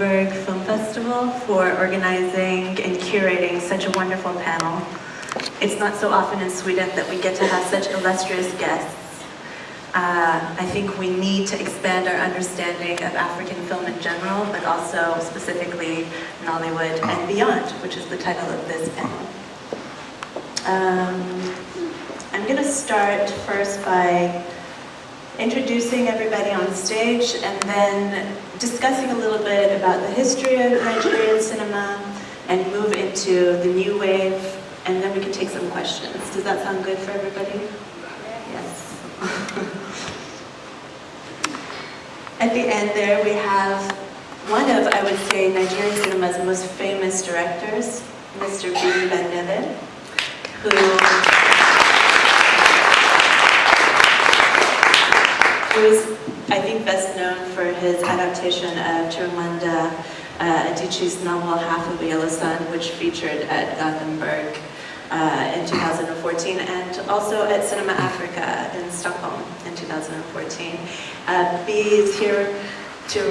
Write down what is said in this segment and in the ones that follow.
Gothenburg Film Festival for organizing and curating such a wonderful panel. It's not so often in Sweden that we get to have such illustrious guests. I think we need to expand our understanding of African film in general, but also specifically Nollywood and beyond, which is the title of this panel. I'm going to start first by introducing everybody on stage and then discussing a little bit about the history of Nigerian cinema and move into the new wave, and then we can take some questions. Does that sound good for everybody? Yes. At the end there we have one of, I would say, Nigerian cinema's most famous directors, Mr. Biyi Bandele, who is, I think, best known for his adaptation of Chimamanda Adichie's novel Half of a Yellow Sun, which featured at Gothenburg in 2014, and also at CinemAfrica in Stockholm in 2014. Biyi is here to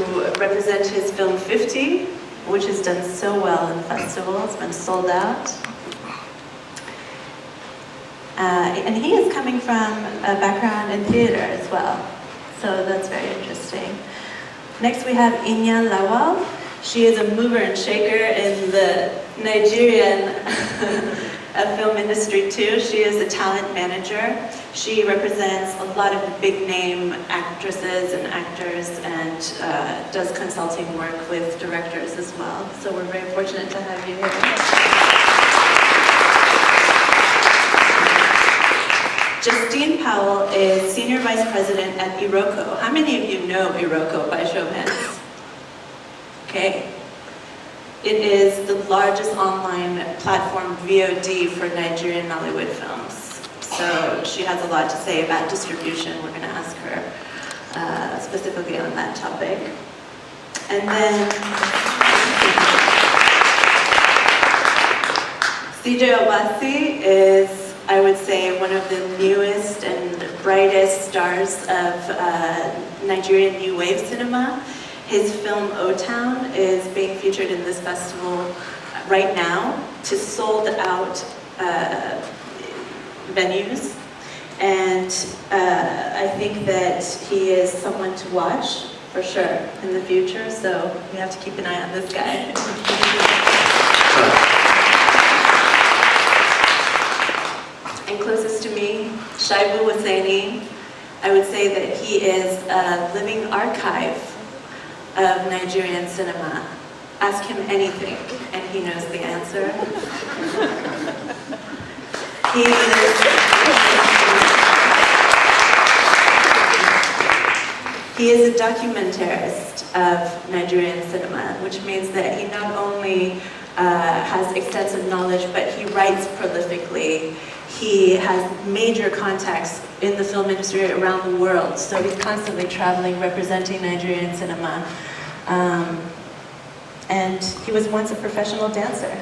represent his film 50, which has done so well in festivals, it's been sold out. And he is coming from a background in theater as well, so that's very interesting. Next we have Inya Lawal. She is a mover and shaker in the Nigerian film industry too. She is a talent manager. She represents a lot of the big name actresses and actors and does consulting work with directors as well. So we're very fortunate to have you here. Justine Powell is Senior Vice President at Iroko. How many of you know Iroko by show of hands? Okay. It is the largest online platform VOD for Nigerian Nollywood films. So she has a lot to say about distribution. We're going to ask her specifically on that topic. And then CJ Obasi is, I would say, one of the newest and brightest stars of Nigerian New Wave cinema. His film O-Town is being featured in this festival right now to sold out venues. And I think that he is someone to watch for sure in the future, so we have to keep an eye on this guy. And closest to me, Shaibu Husseini. I would say that he is a living archive of Nigerian cinema. Ask him anything, and he knows the answer. He is a documentarist of Nigerian cinema, which means that he not only has extensive knowledge, but he writes prolifically. He has major contacts in the film industry around the world, so he's constantly traveling, representing Nigerian cinema. And he was once a professional dancer.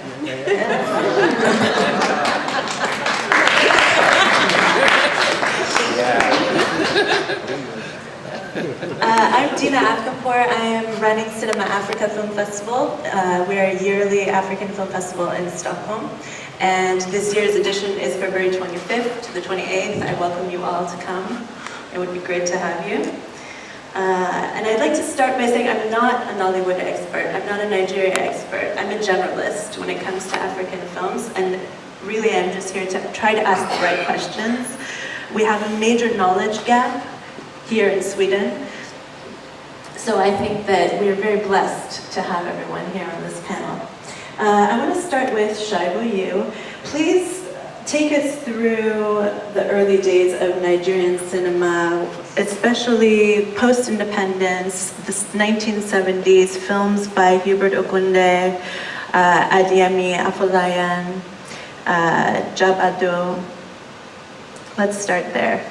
I'm Dina Afkhampour. I am running CinemAfrica Film Festival. We're a yearly African film festival in Stockholm. And this year's edition is February 25th to the 28th. I welcome you all to come. It would be great to have you. And I'd like to start by saying I'm not a Nollywood expert. I'm not a Nigeria expert. I'm a generalist when it comes to African films. And really I'm just here to try to ask the right questions. We have a major knowledge gap here in Sweden. So I think that we are very blessed to have everyone here on this panel. I want to start with Shaibu, you. Please take us through the early days of Nigerian cinema, especially post-independence, the 1970s, films by Hubert Ogunde, Adeyemi Afolayan, Jabado. Let's start there.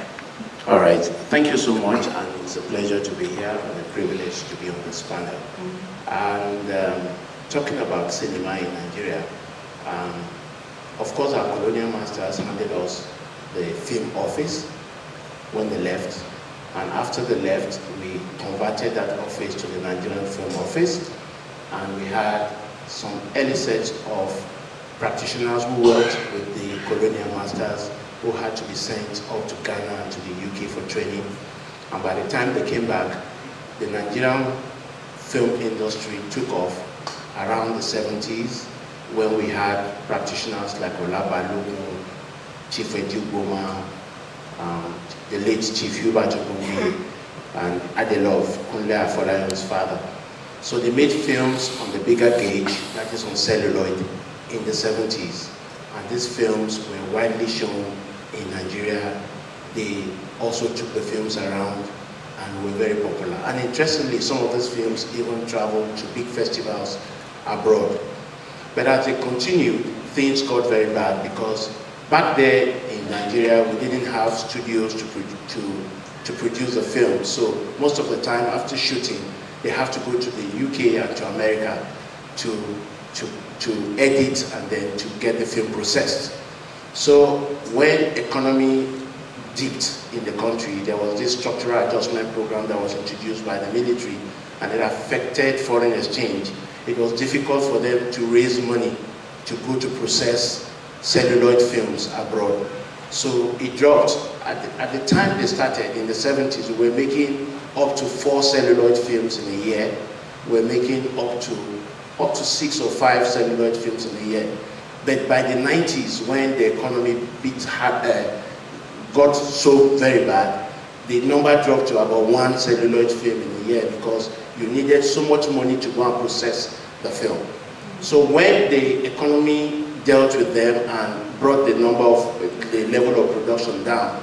All right, thank you so much, and it's a pleasure to be here and a privilege to be on this panel. And talking about cinema in Nigeria, of course our colonial masters handed us the film office when they left, and after they left, we converted that office to the Nigerian Film Office, and we had some early sets of practitioners who worked with the colonial masters who had to be sent up to Ghana and to the UK for training. And by the time they came back, the Nigerian film industry took off around the 70s, when we had practitioners like Lawal, Chief Eduboma, the late Chief Hubert Ogunbi, and Adelov, Kunle Afolayan's father. So they made films on the bigger gauge, that is on celluloid, in the 70s. And these films were widely shown in Nigeria. They also took the films around and were very popular. And interestingly, some of these films even traveled to big festivals abroad. But as they continued, things got very bad, because back there in Nigeria, we didn't have studios to produce the film. So most of the time after shooting, they have to go to the UK and to America to edit and then to get the film processed. So when economy dipped in the country, there was this structural adjustment program that was introduced by the military, and it affected foreign exchange. It was difficult for them to raise money to go to process celluloid films abroad. So it dropped. At the time they started, in the 70s, we were making up to 4 celluloid films in a year. We were making up to 6 or 5 celluloid films in a year. But by the 90s, when the economy got so very bad, the number dropped to about 1 celluloid film in a year, because you needed so much money to go and process the film. So when the economy dealt with them and brought the level of production down,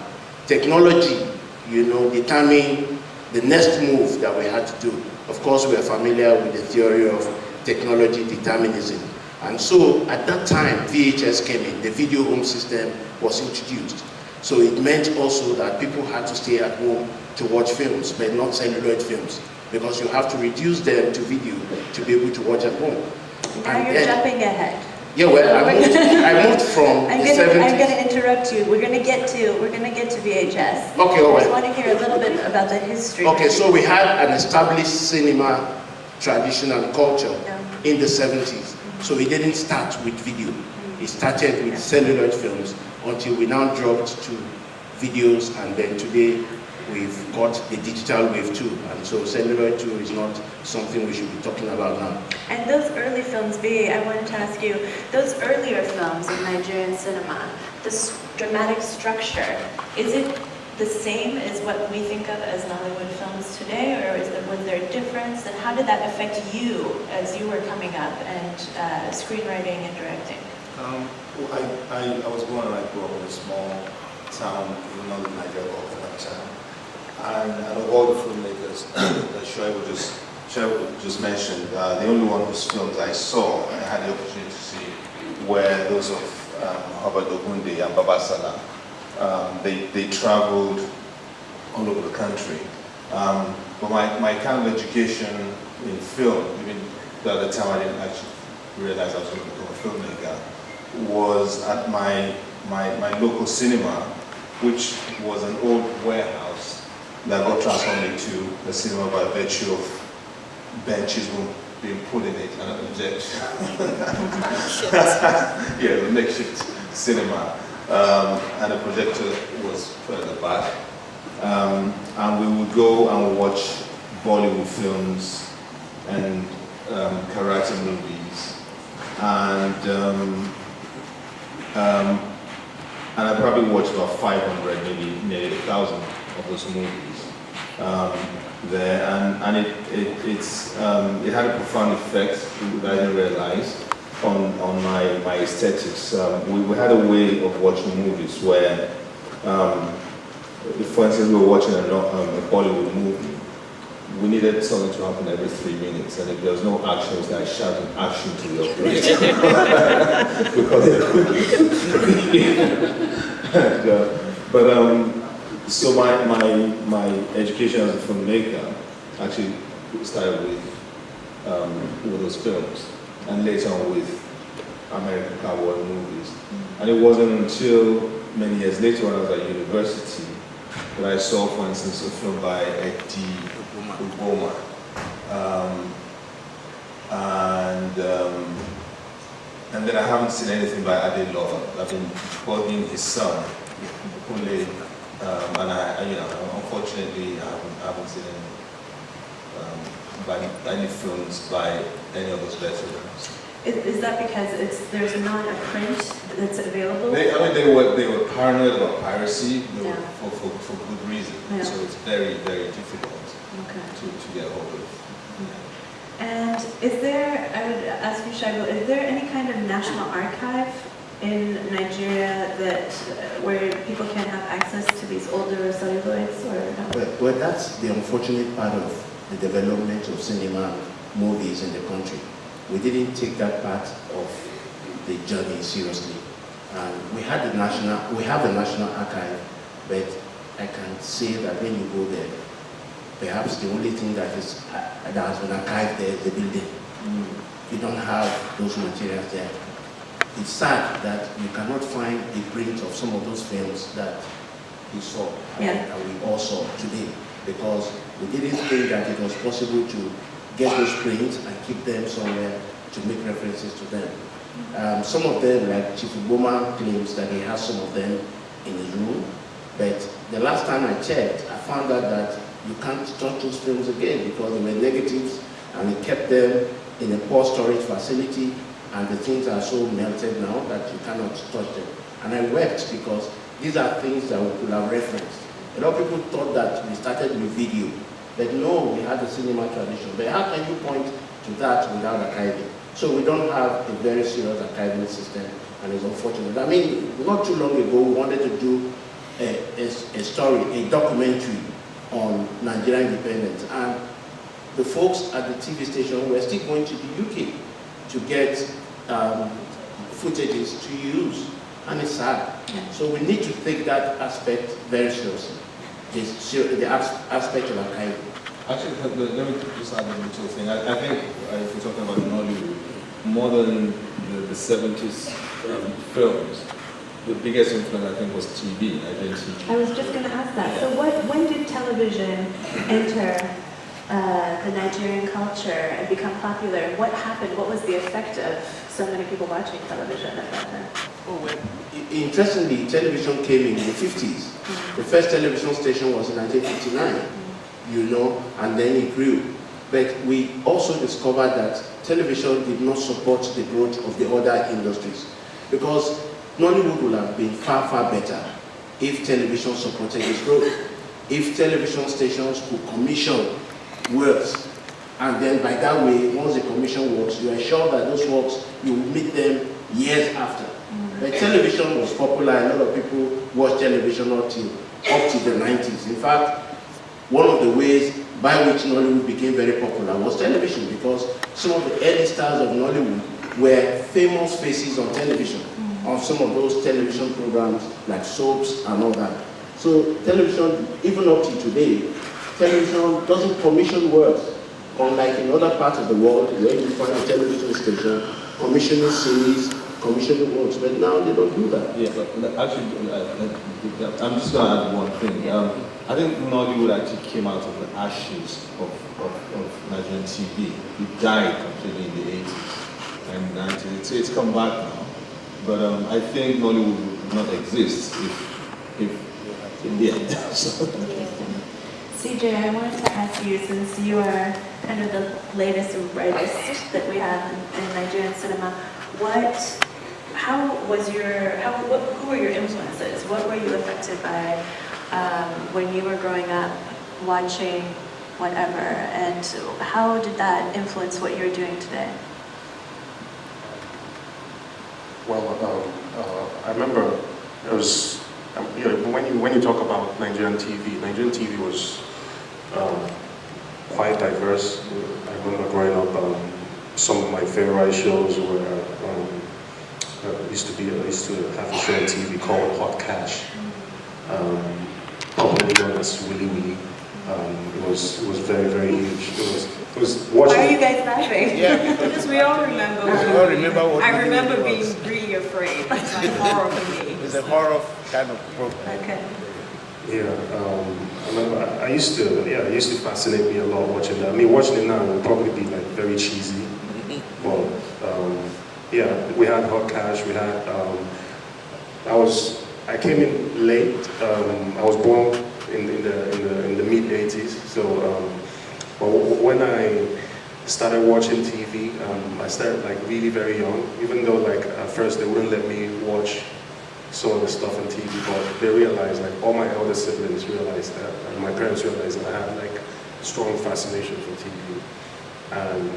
technology, determined the next move that we had to do. Of course, we are familiar with the theory of technology determinism. And so at that time, VHS came in, the video home system was introduced. So it meant also that people had to stay at home to watch films, but not celluloid films, because you have to reduce them to video to be able to watch at home. Now you're jumping ahead. Yeah, well, I moved from the 70s. I'm going to interrupt you. We're going to get to VHS. Okay, all right. I just want to hear a little bit about the history. Okay, so we had an established cinema tradition and culture in the 70s. So we didn't start with video. It started with celluloid films until we now dropped to videos, and then today we've got the digital wave too. And so celluloid too is not something we should be talking about now. And those early films, Biyi, I wanted to ask you, those earlier films in Nigerian cinema, this dramatic structure, is it the same as what we think of as Nollywood films today, or was there a difference? And how did that affect you as you were coming up and screenwriting and directing? I was born and I grew up in a small town in northern Nigeria called Onyekas. And out of all the filmmakers that Shaibu just mentioned, the only one whose films I saw and I had the opportunity to see were those of Hubert Ogunde and Baba Salah. They traveled all over the country. But my kind of education in film, even though at the time I didn't actually realize I was going to become a filmmaker, was at my local cinema, which was an old warehouse that got transformed into a cinema by virtue of benches being put in it and a projection. Yeah, the makeshift cinema. And a projector was put at the back. And we would go and watch Bollywood films and karate movies. And I probably watched about 500, maybe nearly 1,000 of those movies there, and it had a profound effect that I didn't realize on my aesthetics. We had a way of watching movies where, for instance, we were watching a Bollywood movie. We needed something to happen every 3 minutes, and if there was no action, it was like shouting action to the operator. So my education as a filmmaker actually started with those films, and later on with American cowboy movies. And it wasn't until many years later when I was at university that I saw, for instance, a film by Eddie Uboma. and then I haven't seen anything by Lawal. I've been bugging his son, only, and unfortunately, I haven't seen any films by any of those veterans. Is that because there's not a print that's available? They were paranoid about piracy for good reason. Yeah. So it's very, very difficult to get hold of. And is there, I would ask you, Shaibu, is there any kind of national archive in Nigeria that where people can have access to these older celluloids or no? Well, that's the unfortunate part of the development of cinema movies in the country. We didn't take that part of the journey seriously. We have a national archive, but I can say that when you go there, perhaps the only thing that has been archived there is the building. You don't have those materials there. It's sad that you cannot find a print of some of those films that we saw and we all saw today, because we didn't think that it was possible to get those prints and keep them somewhere to make references to them. Some of them, like Chief Uboma claims that he has some of them in his room, but the last time I checked, I found out that you can't touch those films again because they were negatives and he kept them in a poor storage facility, and the things are so melted now that you cannot touch them. And I wept because these are things that we could have referenced. A lot of people thought that we started with video, but no, we had a cinema tradition. But how can you point to that without archiving? So we don't have a very serious archiving system, and it's unfortunate. I mean, not too long ago, we wanted to do a story, a documentary on Nigerian independence, and the folks at the TV station were still going to the UK to get footages to use, and it's sad. So we need to take that aspect very seriously, the aspect of archiving. Actually, let me just add a little thing. I think if we're talking about Nollywood, more than the 70s films, the biggest influence I think was TV, Nigerian TV. I was just going to ask that. So when did television enter the Nigerian culture and become popular? What happened? What was the effect of so many people watching television at that time? Oh, well, interestingly, television came in the 50s. The first television station was in 1959, and then it grew. But we also discovered that television did not support the growth of the other industries, because Nollywood would have been far, far better if television supported its growth. If television stations could commission works, and then by that way, once the commission works, you are sure that those works, you will meet them years after. But television was popular. A lot of people watched television up to the 90s. In fact, one of the ways by which Nollywood became very popular was television, because some of the early stars of Nollywood were famous faces on television, on some of those television programs like soaps and all that. So television, even up to today, television doesn't commission works, unlike in other parts of the world where you find a television station commissioning series, commissioning works, but now they don't do that. Yeah, but actually, I'm just going to add one thing. I think Nollywood actually came out of the ashes of Nigerian TV. It died completely in the 80s and 90s. It's come back now. But I think Nollywood would not exist if CJ, I wanted to ask you, since you are kind of the latest and brightest that we have in Nigerian cinema, who were your influences? What were you affected by when you were growing up, watching whatever, and how did that influence what you're doing today? Well, I remember it was, when you talk about Nigerian TV was quite diverse. I remember growing up, some of my favorite shows were, I used to have a show on TV called Hot Cash, popularly known as Willy Willy. It was very, very huge. It was watching. Why are you guys laughing? Yeah, because we all remember. I remember being really afraid. It's like horror for me. It's a horror kind of program. Okay. Yeah, I remember. It used to fascinate me a lot watching that. I mean, watching it now would probably be like very cheesy, well, yeah, we had hot cash. We had. I came in late. I was born in the mid '80s. So, but when I started watching TV, I started like really very young. Even though like at first they wouldn't let me watch some of the stuff on TV, but they realized, like all my elder siblings realized that, and my parents realized that I had like strong fascination for TV, and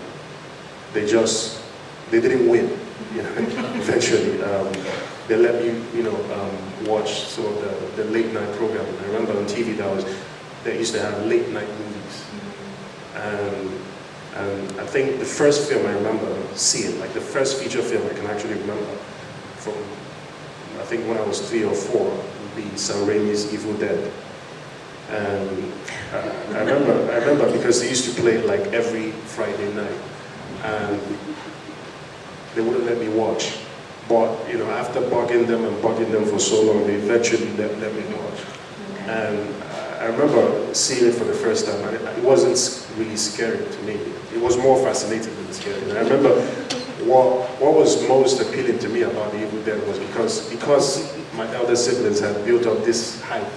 they didn't win, you know. Eventually, they let me, you know, watch some of the late night programming. I remember on TV they used to have late night movies, and I think the first film I remember seeing, like the first feature film I can actually remember from, I think when I was 3 or 4, would be Sam Raimi's Evil Dead. And I remember because they used to play it like every Friday night, and they wouldn't let me watch. But you know, after bugging them for so long, they eventually let me watch. Okay. And I remember seeing it for the first time, and it wasn't really scary to me. It was more fascinating than scary. And I remember what was most appealing to me about the Evil Dead was because my elder siblings had built up this hype,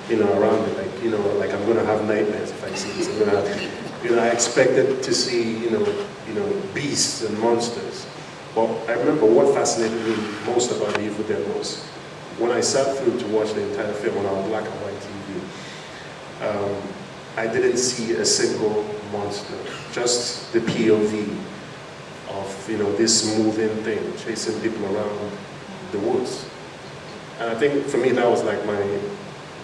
you know, around it. Like, you know, like I'm gonna have nightmares if I see this. I'm gonna have, you know, I expected to see, you know, beasts and monsters. But I remember what fascinated me most about the Evil Dead was when I sat through to watch the entire film on our black and white TV. I didn't see a single monster, just the POV of, you know, this moving thing chasing people around the woods. And I think for me that was like my,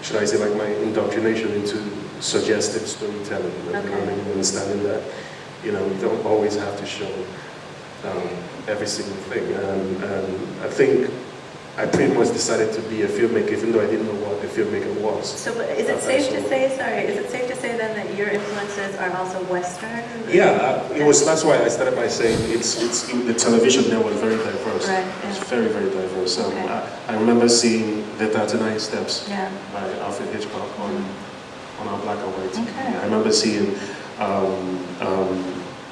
should I say, like my indoctrination into suggestive storytelling. You know, I mean, understanding that, you know, you don't always have to show every single thing. And I think I pretty much decided to be a filmmaker, even though I didn't know what a filmmaker was. So is it safe to say, is it safe to say then that your influences are also Western? Yeah, that's why I started by saying the television there was very diverse. Right, It was very, very diverse. Okay. I remember seeing The 39 Steps Yeah. by Alfred Hitchcock on our black and white TV. Okay. I remember seeing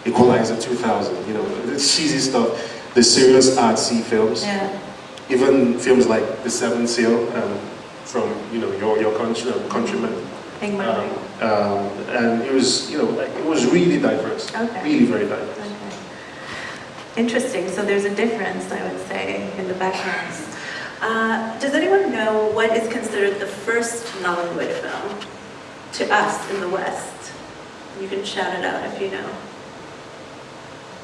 Equalizer 2000, you know, the cheesy stuff, the serious artsy films. Yeah. Even films like The Seventh Seal, from, you know, your countrymen. And it was, you know, like, it was really diverse. Okay. Really very diverse. Okay. Interesting. So there's a difference, I would say, in the backgrounds. Does anyone know what is considered the first Nollywood film to us in the West? You can shout it out if you know.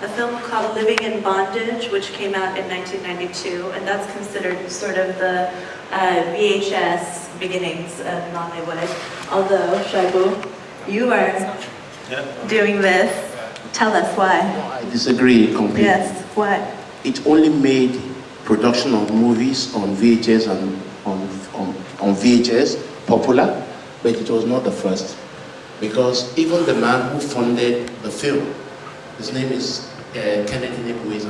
A film called Living in Bondage, which came out in 1992, and that's considered sort of the VHS beginnings of Nollywood. Although, Shaibu, you are doing this. Tell us why. I disagree completely. Yes, why? It only made production of movies on VHS and on VHS popular, but it was not the first. Because even the man who funded the film, his name is Kennedy Nick, who is an